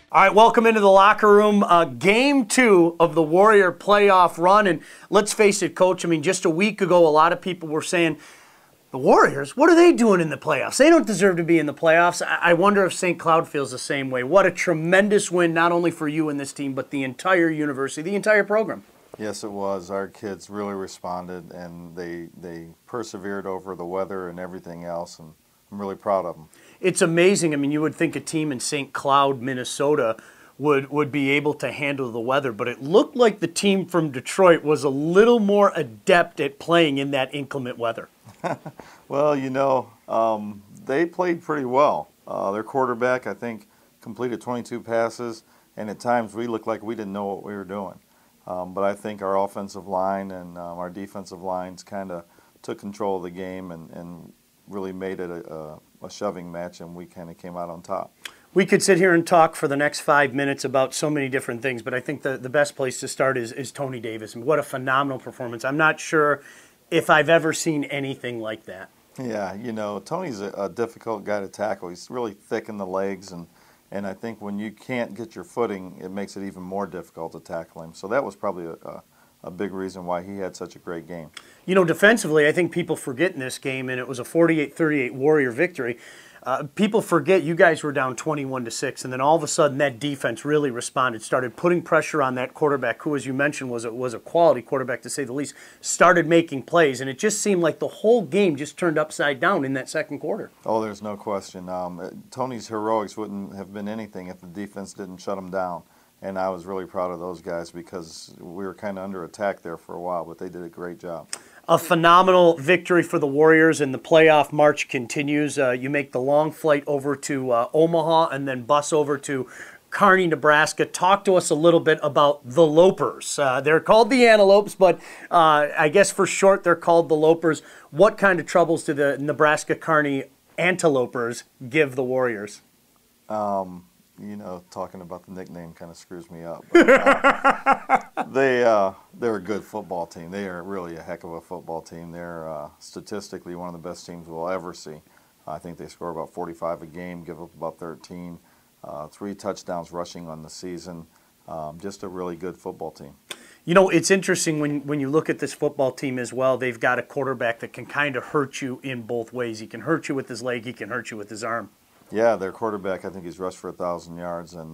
All right, welcome into the locker room. Game 2 of the Warrior playoff run. And let's face it, Coach, I mean, just a week ago, a lot of people were saying, the Warriors, what are they doing in the playoffs? They don't deserve to be in the playoffs. I wonder if St. Cloud feels the same way. What a tremendous win, not only for you and this team, but the entire university, the entire program. Yes, it was. Our kids really responded, and they persevered over the weather and everything else, and I'm really proud of them. It's amazing. I mean, you would think a team in St. Cloud, Minnesota would be able to handle the weather, but it looked like the team from Detroit was a little more adept at playing in that inclement weather. Well, you know, they played pretty well. Their quarterback, I think, completed 22 passes, and at times we looked like we didn't know what we were doing. But I think our offensive line and our defensive lines kind of took control of the game and really made it a shoving match, and we kind of came out on top. We could sit here and talk for the next 5 minutes about so many different things, but I think the best place to start is Tony Davis. And what a phenomenal performance. I'm not sure if I've ever seen anything like that. Yeah, you know, Tony's a difficult guy to tackle. He's really thick in the legs, and I think when you can't get your footing, it makes it even more difficult to tackle him. So that was probably a big reason why he had such a great game. You know, defensively, I think people forget in this game, and it was a 48-38 Warrior victory. People forget you guys were down 21-6, and then all of a sudden that defense really responded, started putting pressure on that quarterback, who, as you mentioned, was a quality quarterback to say the least, started making plays, and it just seemed like the whole game just turned upside down in that second quarter. Oh, there's no question. Tony's heroics wouldn't have been anything if the defense didn't shut him down, and I was really proud of those guys because we were kind of under attack there for a while, but they did a great job. A phenomenal victory for the Warriors, and the playoff march continues. You make the long flight over to Omaha and then bus over to Kearney, Nebraska. Talk to us a little bit about the Lopers. They're called the Antelopes, but I guess for short they're called the Lopers. What kind of troubles do the Nebraska-Kearney Antelopers give the Warriors? You know, talking about the nickname kind of screws me up. But, they're a good football team. They are really a heck of a football team. They're statistically one of the best teams we'll ever see. I think they score about 45 a game, give up about 13, 3 touchdowns rushing on the season. Just a really good football team. You know, it's interesting when you look at this football team as well, they've got a quarterback that can kind of hurt you in both ways. He can hurt you with his leg, he can hurt you with his arm. Yeah, their quarterback, I think he's rushed for 1,000 yards and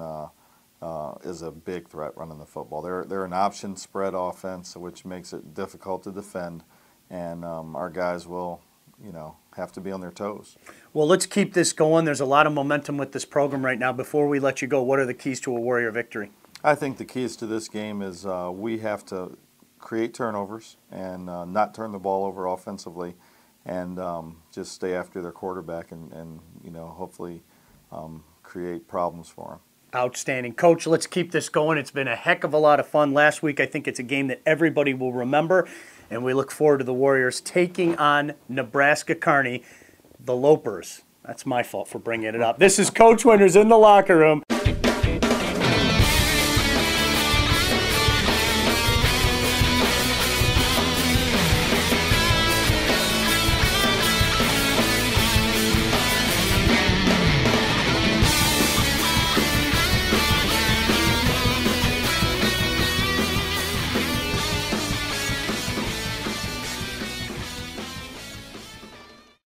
is a big threat running the football. They're an option spread offense, which makes it difficult to defend, and our guys will, you know, have to be on their toes. Well, let's keep this going. There's a lot of momentum with this program right now. Before we let you go, what are the keys to a Warrior victory? I think the keys to this game is we have to create turnovers and not turn the ball over offensively, and just stay after their quarterback and you know, hopefully create problems for them. Outstanding. Coach, let's keep this going. It's been a heck of a lot of fun last week. I think it's a game that everybody will remember, and we look forward to the Warriors taking on Nebraska-Kearney, the Lopers. That's my fault for bringing it up. This is Coach Winters in the locker room.